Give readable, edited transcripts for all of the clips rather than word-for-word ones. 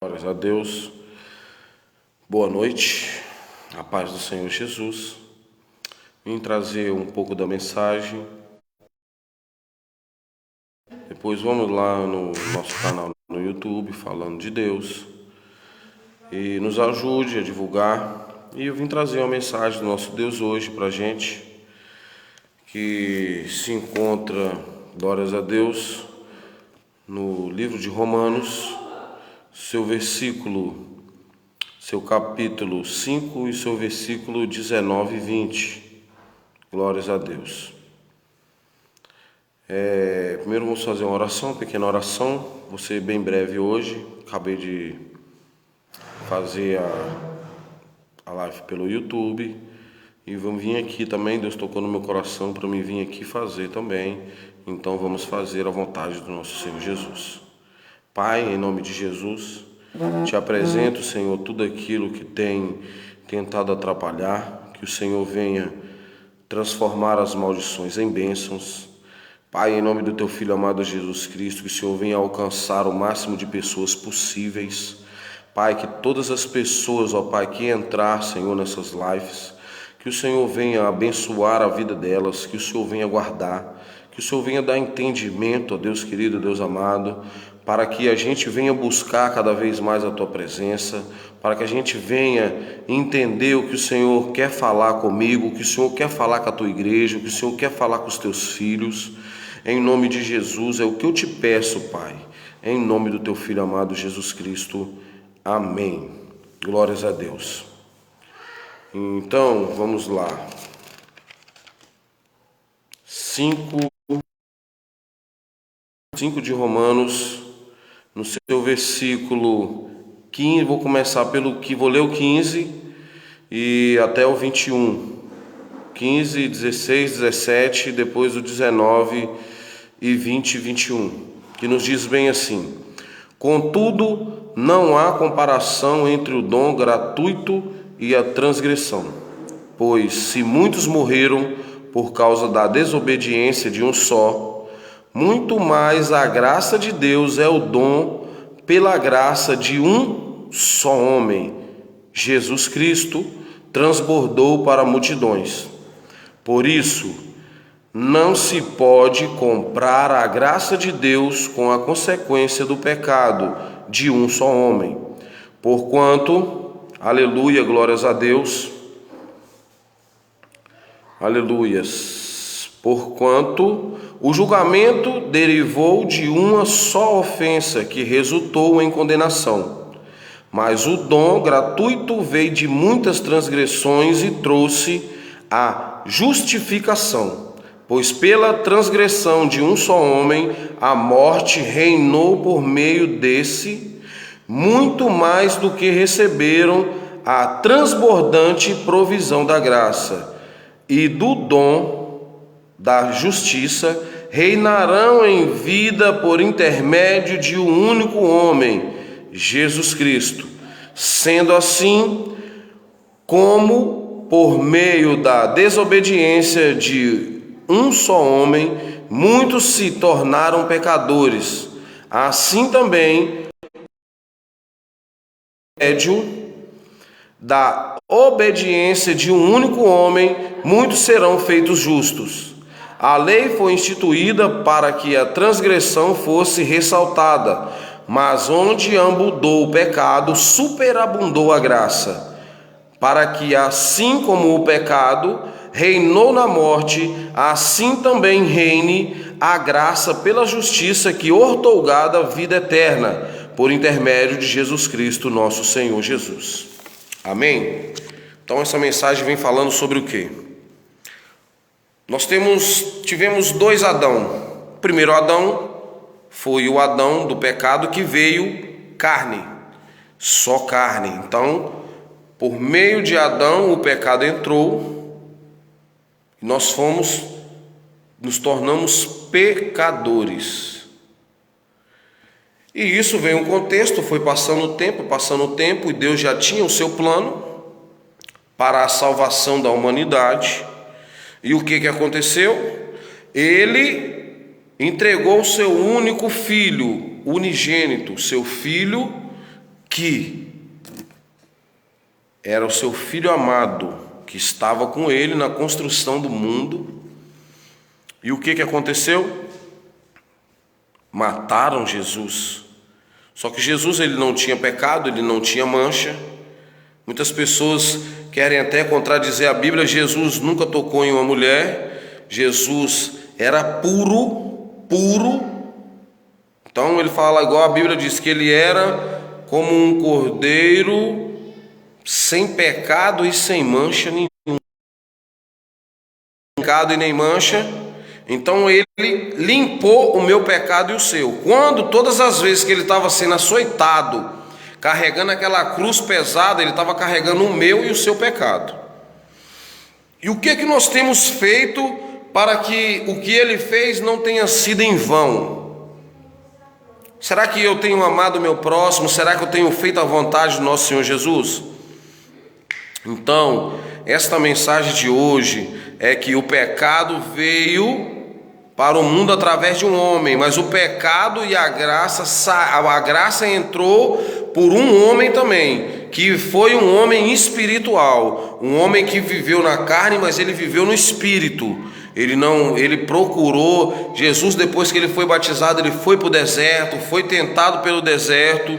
Glórias a Deus, boa noite, a paz do Senhor Jesus. Vim trazer um pouco da mensagem. Depois vamos lá no nosso canal no YouTube, falando de Deus. E nos ajude a divulgar. E eu vim trazer uma mensagem do nosso Deus hoje pra gente, que se encontra, glórias a Deus, no livro de Romanos, seu capítulo 5 e seu versículo 19 e 20. Glórias a Deus. Primeiro vamos fazer uma oração, uma pequena oração. Vou ser bem breve hoje. Acabei de fazer a live pelo YouTube. E vamos vir aqui também. Deus tocou no meu coração para mim vir aqui fazer também. Então vamos fazer a vontade do nosso Senhor Jesus. Pai, em nome de Jesus, te apresento, Senhor, tudo aquilo que tem tentado atrapalhar, que o Senhor venha transformar as maldições em bênçãos. Pai, em nome do teu Filho amado Jesus Cristo, que o Senhor venha alcançar o máximo de pessoas possíveis. Pai, que todas as pessoas, ó Pai, que entrar, Senhor, nessas lives, que o Senhor venha abençoar a vida delas, que o Senhor venha guardar, que o Senhor venha dar entendimento, ó Deus querido, Deus amado, para que a gente venha buscar cada vez mais a Tua presença, para que a gente venha entender o que o Senhor quer falar comigo, o que o Senhor quer falar com a Tua igreja, o que o Senhor quer falar com os Teus filhos. Em nome de Jesus, é o que eu te peço, Pai, em nome do Teu Filho amado Jesus Cristo. Amém. Glórias a Deus. Então, vamos lá. 5 de Romanos, no seu versículo 15, vou ler o 15 e até o 21. 15, 16, 17, depois o 19 e 20 e 21, que nos diz bem assim: contudo, não há comparação entre o dom gratuito e a transgressão, pois se muitos morreram por causa da desobediência de um só, muito mais a graça de Deus é o dom pela graça de um só homem, Jesus Cristo, transbordou para multidões. Por isso, não se pode comprar a graça de Deus com a consequência do pecado de um só homem. Porquanto, aleluia, glórias a Deus, aleluias, porquanto o julgamento derivou de uma só ofensa que resultou em condenação. Mas o dom gratuito veio de muitas transgressões e trouxe a justificação. Pois pela transgressão de um só homem, a morte reinou por meio desse, muito mais do que receberam a transbordante provisão da graça e do dom da justiça, reinarão em vida por intermédio de um único homem, Jesus Cristo. Sendo assim, como por meio da desobediência de um só homem, muitos se tornaram pecadores, assim também, por médio da obediência de um único homem, muitos serão feitos justos. A lei foi instituída para que a transgressão fosse ressaltada, mas onde abundou o pecado, superabundou a graça, para que assim como o pecado reinou na morte, assim também reine a graça pela justiça que outorgada a vida eterna, por intermédio de Jesus Cristo, nosso Senhor Jesus. Amém? Então essa mensagem vem falando sobre o quê? Nós tivemos dois Adão. O primeiro Adão foi o Adão do pecado que veio carne, só carne. Então, por meio de Adão, o pecado entrou e nós nos tornamos pecadores. E isso veio um contexto, foi passando o tempo, e Deus já tinha o seu plano para a salvação da humanidade. E o que aconteceu? Ele entregou o seu único filho, unigênito, seu filho que era o seu filho amado, que estava com ele na construção do mundo. E o que aconteceu? Mataram Jesus. Só que Jesus, ele não tinha pecado, ele não tinha mancha. Muitas pessoas querem até contradizer a Bíblia. Jesus nunca tocou em uma mulher. Jesus era puro. Então ele fala igual a Bíblia diz, que ele era como um cordeiro sem pecado e sem mancha nenhum. Pecado e nem mancha. Então ele limpou o meu pecado e o seu. Quando todas as vezes que ele estava sendo açoitado, carregando aquela cruz pesada, ele estava carregando o meu e o seu pecado. E o que nós temos feito para que o que ele fez não tenha sido em vão? Será que eu tenho amado o meu próximo? Será que eu tenho feito a vontade do nosso Senhor Jesus? Então, esta mensagem de hoje é que o pecado veio para o mundo através de um homem, mas o pecado e a graça entrou por um homem também, que foi um homem espiritual, um homem que viveu na carne, mas ele viveu no espírito. Ele procurou Jesus. Depois que ele foi batizado, ele foi para o deserto, foi tentado pelo deserto.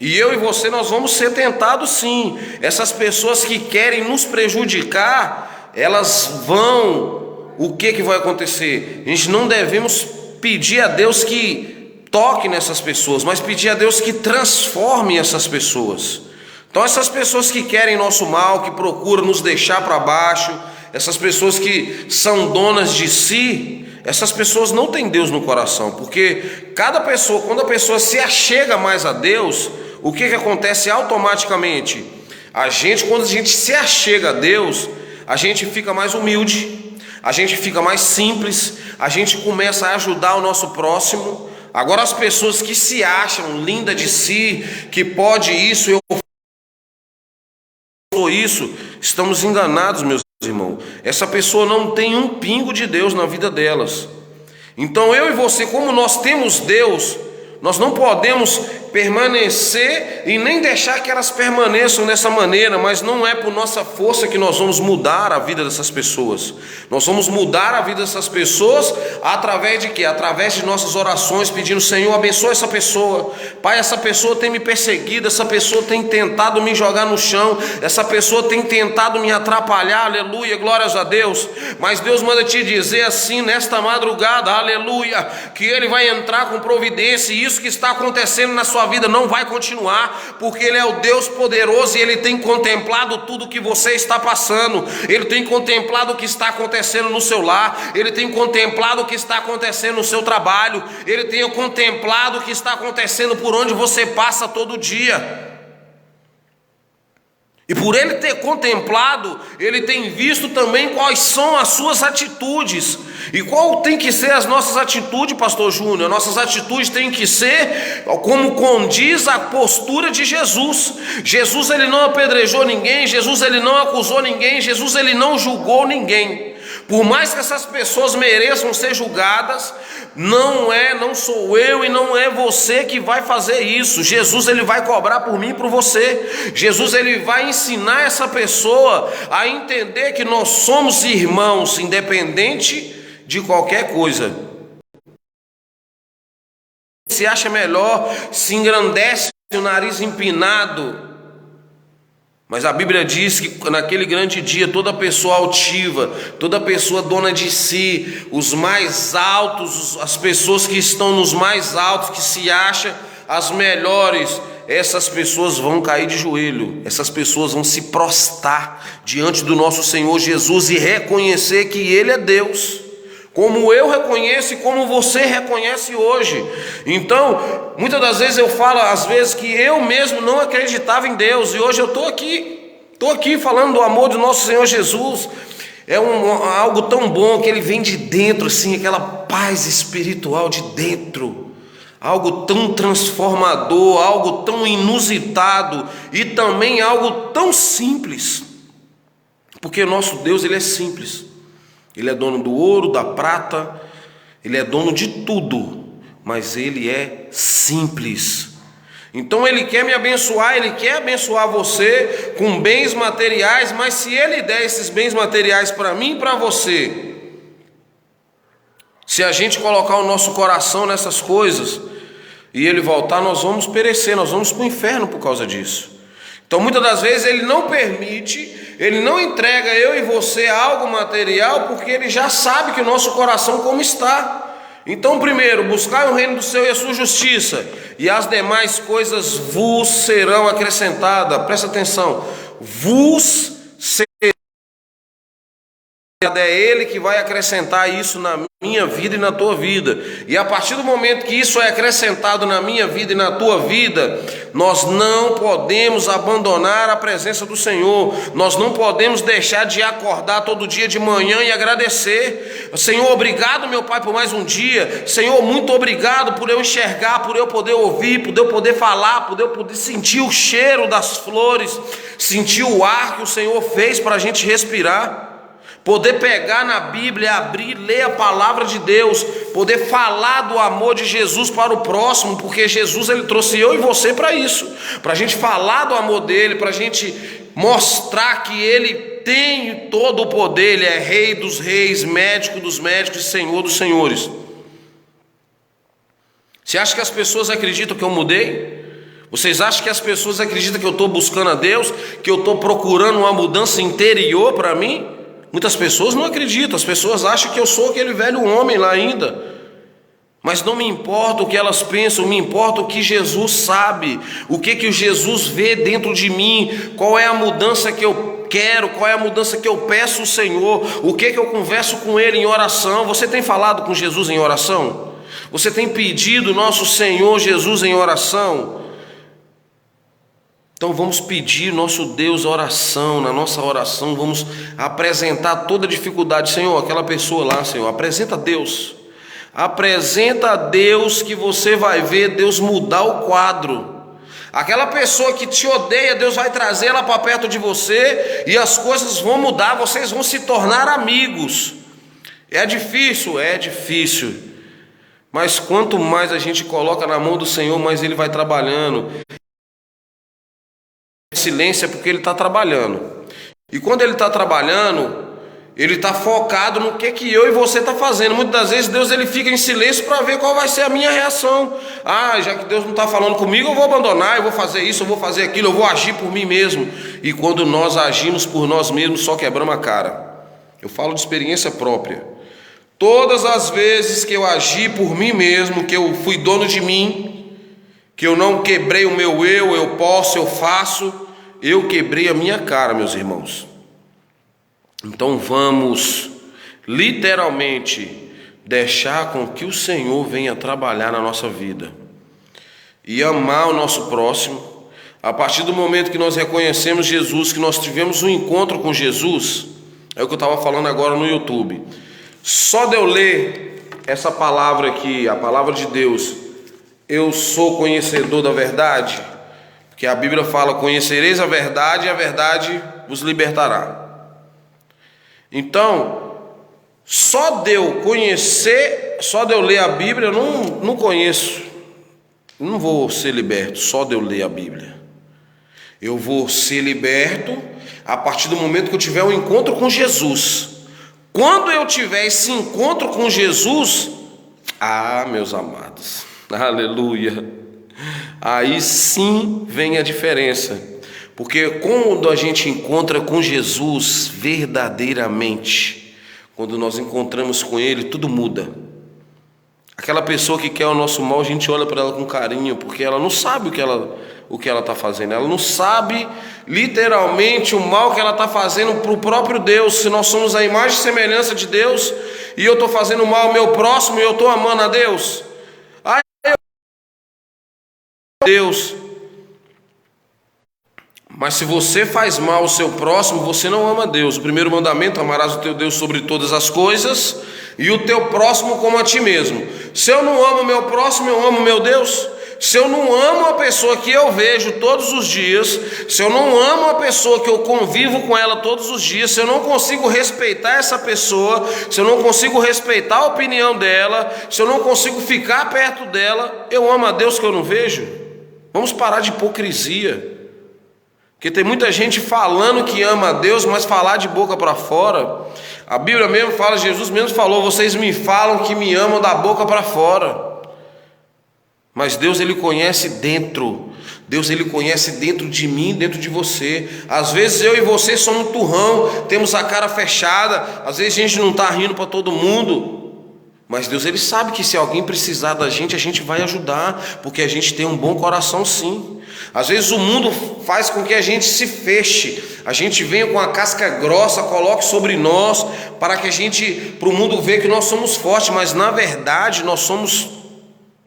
E eu e você, nós vamos ser tentados sim. Essas pessoas que querem nos prejudicar, elas vão... O que vai acontecer? A gente não devemos pedir a Deus que toque nessas pessoas, mas pedir a Deus que transforme essas pessoas. Então essas pessoas que querem nosso mal, que procuram nos deixar para baixo, essas pessoas que são donas de si, essas pessoas não têm Deus no coração, porque cada pessoa, quando a pessoa se achega mais a Deus, o que acontece automaticamente? Quando a gente se achega a Deus, a gente fica mais humilde, a gente fica mais simples, a gente começa a ajudar o nosso próximo. Agora as pessoas que se acham linda de si, que pode isso, eu sou isso, estamos enganados, meus irmãos. Essa pessoa não tem um pingo de Deus na vida delas. Então eu e você, como nós temos Deus, nós não podemos permanecer e nem deixar que elas permaneçam dessa maneira, mas não é por nossa força que nós vamos mudar a vida dessas pessoas. Nós vamos mudar a vida dessas pessoas através de quê? Através de nossas orações, pedindo: Senhor, abençoa essa pessoa. Pai, essa pessoa tem me perseguido, essa pessoa tem tentado me jogar no chão, essa pessoa tem tentado me atrapalhar, aleluia, glórias a Deus. Mas Deus manda te dizer assim nesta madrugada, aleluia, que Ele vai entrar com providência, e isso que está acontecendo na sua vida não vai continuar, porque Ele é o Deus poderoso e Ele tem contemplado tudo que você está passando. Ele tem contemplado o que está acontecendo no seu lar, Ele tem contemplado o que está acontecendo no seu trabalho, Ele tem contemplado o que está acontecendo por onde você passa todo dia. E por Ele ter contemplado, Ele tem visto também quais são as suas atitudes. E qual tem que ser as nossas atitudes, pastor Júnior? Nossas atitudes têm que ser como condiz a postura de Jesus. Jesus, Ele não apedrejou ninguém, Jesus, Ele não acusou ninguém, Jesus, Ele não julgou ninguém. Por mais que essas pessoas mereçam ser julgadas, não sou eu e não é você que vai fazer isso. Jesus, Ele vai cobrar por mim e por você. Jesus, Ele vai ensinar essa pessoa a entender que nós somos irmãos, independente de qualquer coisa. Se acha melhor, se engrandece o nariz empinado. Mas a Bíblia diz que naquele grande dia toda pessoa altiva, toda pessoa dona de si, os mais altos, as pessoas que estão nos mais altos, que se acham as melhores, essas pessoas vão cair de joelho, essas pessoas vão se prostrar diante do nosso Senhor Jesus e reconhecer que Ele é Deus, como eu reconheço e como você reconhece hoje. Então, muitas das vezes eu falo, às vezes, que eu mesmo não acreditava em Deus, e hoje eu estou aqui falando do amor do nosso Senhor Jesus. É algo tão bom que Ele vem de dentro, assim, aquela paz espiritual de dentro, algo tão transformador, algo tão inusitado e também algo tão simples, porque o nosso Deus, Ele é simples. Ele é dono do ouro, da prata, Ele é dono de tudo, mas Ele é simples. Então Ele quer me abençoar, Ele quer abençoar você com bens materiais, mas se Ele der esses bens materiais para mim e para você, se a gente colocar o nosso coração nessas coisas e Ele voltar, nós vamos perecer, nós vamos para o inferno por causa disso. Então muitas das vezes Ele não permite, Ele não entrega eu e você algo material, porque Ele já sabe que o nosso coração como está. Então primeiro, buscai o reino do céu e a sua justiça, e as demais coisas vos serão acrescentadas. Presta atenção, vos serão. É Ele que vai acrescentar isso na minha vida e na tua vida. E a partir do momento que isso é acrescentado na minha vida e na tua vida, nós não podemos abandonar a presença do Senhor. Nós não podemos deixar de acordar todo dia de manhã e agradecer. Senhor, obrigado, meu Pai, por mais um dia. Senhor, muito obrigado por eu enxergar, por eu poder ouvir, por eu poder falar, por eu poder sentir o cheiro das flores, sentir o ar que o Senhor fez para a gente respirar. Poder pegar na Bíblia, abrir, ler a palavra de Deus, poder falar do amor de Jesus para o próximo, porque Jesus Ele trouxe eu e você para isso, para a gente falar do amor dele, para a gente mostrar que Ele tem todo o poder, Ele é Rei dos reis, médico dos médicos e Senhor dos senhores. Você acha que as pessoas acreditam que eu mudei? Vocês acham que as pessoas acreditam que eu estou buscando a Deus, que eu estou procurando uma mudança interior para mim? Muitas pessoas não acreditam, as pessoas acham que eu sou aquele velho homem lá ainda. Mas não me importa o que elas pensam, me importa o que Jesus sabe, o que o Jesus vê dentro de mim, qual é a mudança que eu quero, qual é a mudança que eu peço ao Senhor, o que eu converso com Ele em oração. Você tem falado com Jesus em oração? Você tem pedido nosso Senhor Jesus em oração? Então vamos pedir nosso Deus oração, na nossa oração vamos apresentar toda a dificuldade. Senhor, aquela pessoa lá, Senhor, apresenta a Deus que você vai ver Deus mudar o quadro. Aquela pessoa que te odeia, Deus vai trazer ela para perto de você e as coisas vão mudar, vocês vão se tornar amigos. É difícil, mas quanto mais a gente coloca na mão do Senhor, mais Ele vai trabalhando. Silêncio é porque Ele está trabalhando, e quando Ele está trabalhando, Ele está focado no que eu e você está fazendo. Muitas das vezes Deus Ele fica em silêncio para ver qual vai ser a minha reação. Já que Deus não está falando comigo, eu vou abandonar, eu vou fazer isso, eu vou fazer aquilo, eu vou agir por mim mesmo. E quando nós agimos por nós mesmos, só quebramos a cara. Eu falo de experiência própria. Todas as vezes que eu agi por mim mesmo, que eu fui dono de mim, que eu não quebrei o meu eu posso, eu faço, eu quebrei a minha cara, meus irmãos. Então vamos literalmente deixar com que o Senhor venha trabalhar na nossa vida e amar o nosso próximo. A partir do momento que nós reconhecemos Jesus, que nós tivemos um encontro com Jesus, é o que eu estava falando agora no YouTube. Só de eu ler essa palavra aqui, a palavra de Deus, eu sou conhecedor da verdade, porque a Bíblia fala: conhecereis a verdade e a verdade vos libertará. Então, só de eu conhecer, só de eu ler a Bíblia, eu não conheço, não vou ser liberto só de eu ler a Bíblia. Eu vou ser liberto a partir do momento que eu tiver um encontro com Jesus. Quando eu tiver esse encontro com Jesus, meus amados, aleluia, aí sim vem a diferença, porque quando a gente encontra com Jesus verdadeiramente, quando nós encontramos com Ele, tudo muda. Aquela pessoa que quer o nosso mal, a gente olha para ela com carinho, porque ela não sabe o que ela está fazendo, ela não sabe literalmente o mal que ela está fazendo para o próprio Deus. Se nós somos a imagem e semelhança de Deus, e eu estou fazendo mal ao meu próximo, e eu estou amando a Deus, Deus. Mas se você faz mal ao seu próximo, você não ama Deus. O primeiro mandamento: amarás o teu Deus sobre todas as coisas, e o teu próximo como a ti mesmo. Se eu não amo o meu próximo, eu amo o meu Deus? Se eu não amo a pessoa que eu vejo todos os dias, se eu não amo a pessoa que eu convivo com ela todos os dias, se eu não consigo respeitar essa pessoa, se eu não consigo respeitar a opinião dela, se eu não consigo ficar perto dela, eu amo a Deus que eu não vejo? Vamos parar de hipocrisia. Porque tem muita gente falando que ama a Deus, mas falar de boca para fora. A Bíblia mesmo fala, Jesus mesmo falou: vocês me falam que me amam da boca para fora. Mas Deus, Ele conhece dentro. Deus, Ele conhece dentro de mim, dentro de você. Às vezes eu e você somos turrão, temos a cara fechada. Às vezes a gente não está rindo para todo mundo. Mas Deus, Ele sabe que se alguém precisar da gente, a gente vai ajudar. Porque a gente tem um bom coração, sim. Às vezes o mundo faz com que a gente se feche. A gente venha com a casca grossa, coloque sobre nós, para o mundo ver que nós somos fortes. Mas na verdade nós somos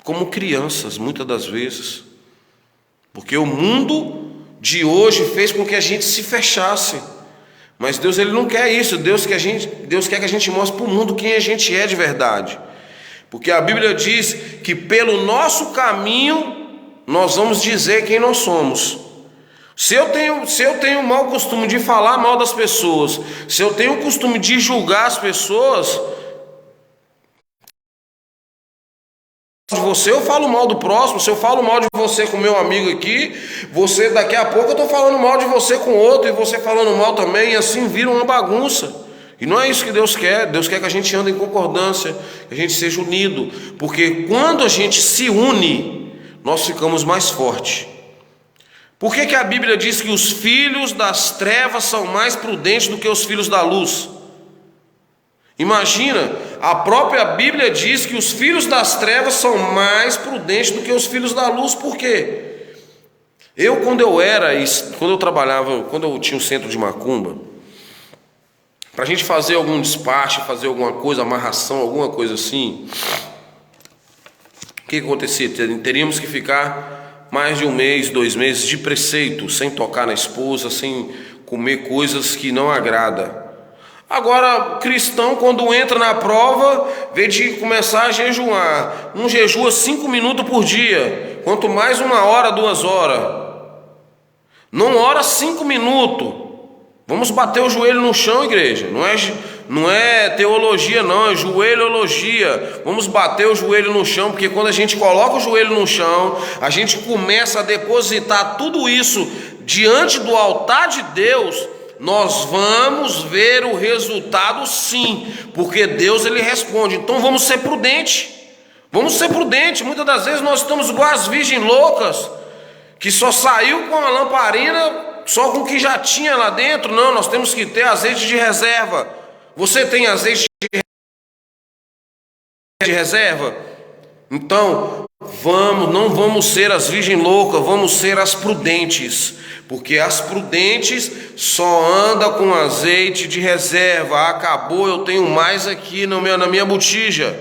como crianças, muitas das vezes. Porque o mundo de hoje fez com que a gente se fechasse. Mas Deus, Ele não quer isso. Deus quer que a gente mostre para o mundo quem a gente é de verdade. Porque a Bíblia diz que pelo nosso caminho nós vamos dizer quem nós somos. Se eu tenho o mau costume de falar mal das pessoas, se eu tenho o costume de julgar as pessoas, de você eu falo mal do próximo. Se eu falo mal de você com meu amigo aqui, você daqui a pouco eu estou falando mal de você com outro, e você falando mal também, e assim vira uma bagunça. E não é isso que Deus quer. Deus quer que a gente ande em concordância, que a gente seja unido, porque quando a gente se une, nós ficamos mais fortes. Por que a Bíblia diz que os filhos das trevas são mais prudentes do que os filhos da luz? Imagina, a própria Bíblia diz que os filhos das trevas são mais prudentes do que os filhos da luz. Por quê? Quando eu tinha um centro de macumba, para a gente fazer algum despacho, fazer alguma coisa, amarração, alguma coisa assim, o que acontecia? Teríamos que ficar mais de 1 mês, 2 meses de preceito, sem tocar na esposa, sem comer coisas que não agradam. Agora, o cristão, quando entra na prova, vê de começar a jejuar. Não jejua 5 minutos por dia, quanto mais 1 hora, 2 horas. Não ora 5 minutos. Vamos bater o joelho no chão, igreja. Não é teologia, não, é joelhologia. Vamos bater o joelho no chão, porque quando a gente coloca o joelho no chão, a gente começa a depositar tudo isso diante do altar de Deus. Nós vamos ver o resultado, sim, porque Deus, Ele responde. Então vamos ser prudentes. Vamos ser prudentes. Muitas das vezes nós estamos igual as virgens loucas, que só saiu com a lamparina, só com o que já tinha lá dentro. Não, nós temos que ter azeite de reserva. Você tem azeite de reserva? Então, não vamos ser as virgens loucas, vamos ser as prudentes. Porque as prudentes só andam com azeite de reserva. Acabou, eu tenho mais aqui na minha botija.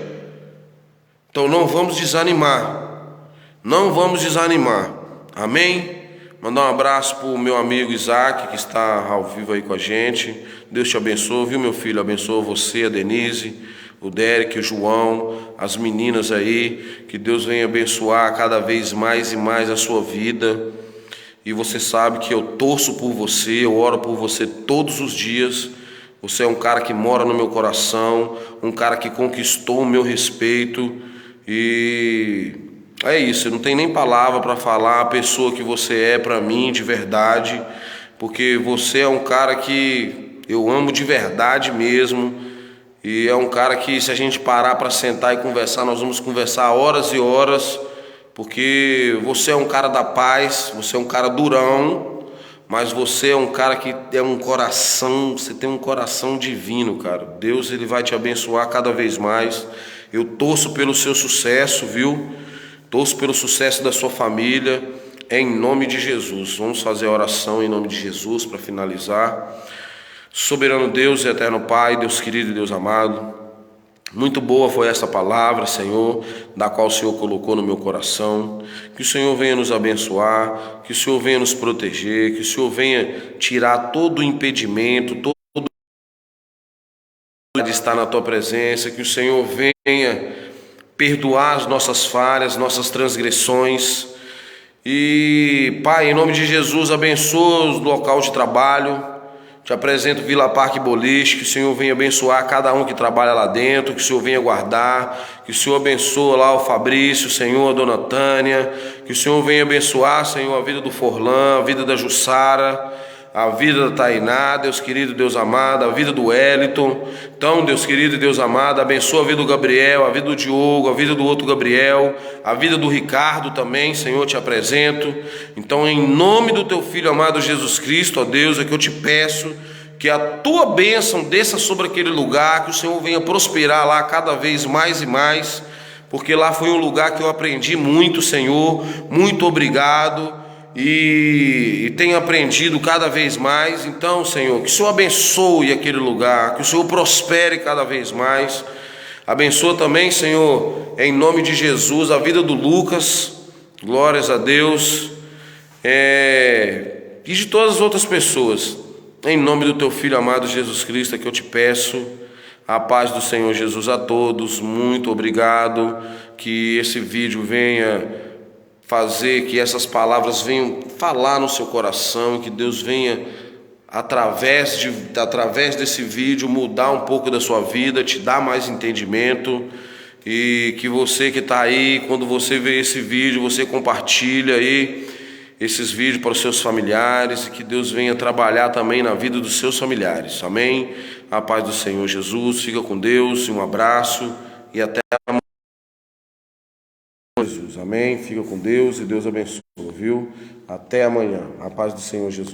Então não vamos desanimar. Não vamos desanimar. Amém? Mandar um abraço para o meu amigo Isaac, que está ao vivo aí com a gente. Deus te abençoe, viu, meu filho? Abençoe você, a Denise, o Derek, o João, as meninas aí. Que Deus venha abençoar cada vez mais e mais a sua vida. E você sabe que eu torço por você, eu oro por você todos os dias. Você é um cara que mora no meu coração, um cara que conquistou o meu respeito. E é isso, eu não tenho nem palavra para falar a pessoa que você é para mim de verdade, porque você é um cara que eu amo de verdade mesmo. E é um cara que, se a gente parar para sentar e conversar, nós vamos conversar horas e horas. Porque você é um cara da paz, você é um cara durão, mas você é um cara que é um coração, você tem um coração divino, cara. Deus, Ele vai te abençoar cada vez mais. Eu torço pelo seu sucesso, viu? Torço pelo sucesso da sua família, em nome de Jesus. Vamos fazer a oração em nome de Jesus para finalizar. Soberano Deus e eterno Pai, Deus querido e Deus amado, muito boa foi essa palavra, Senhor, da qual o Senhor colocou no meu coração. Que o Senhor venha nos abençoar, que o Senhor venha nos proteger, que o Senhor venha tirar todo o impedimento, todo de estar na Tua presença, que o Senhor venha perdoar as nossas falhas, nossas transgressões. E, Pai, em nome de Jesus, abençoa o local de trabalho. Te apresento Vila Parque Boliche, que o Senhor venha abençoar cada um que trabalha lá dentro, que o Senhor venha guardar, que o Senhor abençoe lá o Fabrício, Senhor, a Dona Tânia, que o Senhor venha abençoar, Senhor, a vida do Forlan, a vida da Jussara, a vida da Tainá, Deus querido, Deus amado, a vida do Wellington. Então, Deus querido e Deus amado, abençoa a vida do Gabriel, a vida do Diogo, a vida do outro Gabriel, a vida do Ricardo também, Senhor, te apresento. Então, em nome do teu Filho amado Jesus Cristo, ó Deus, é que eu te peço que a tua bênção desça sobre aquele lugar, que o Senhor venha prosperar lá cada vez mais e mais, porque lá foi um lugar que eu aprendi muito, Senhor. Muito obrigado. E tenho aprendido cada vez mais. Então, Senhor, que o Senhor abençoe aquele lugar, que o Senhor prospere cada vez mais. Abençoa também, Senhor, em nome de Jesus, a vida do Lucas, glórias a Deus, e de todas as outras pessoas. Em nome do teu Filho amado Jesus Cristo, é que eu te peço a paz do Senhor Jesus a todos. Muito obrigado. Que esse vídeo venha fazer que essas palavras venham falar no seu coração, e que Deus venha, através desse vídeo, mudar um pouco da sua vida, te dar mais entendimento. E que você que está aí, quando você vê esse vídeo, você compartilha aí esses vídeos para os seus familiares, e que Deus venha trabalhar também na vida dos seus familiares. Amém? A paz do Senhor Jesus. Fica com Deus, um abraço e até amanhã. Jesus, amém. Fica com Deus e Deus abençoe, viu? Até amanhã. A paz do Senhor Jesus.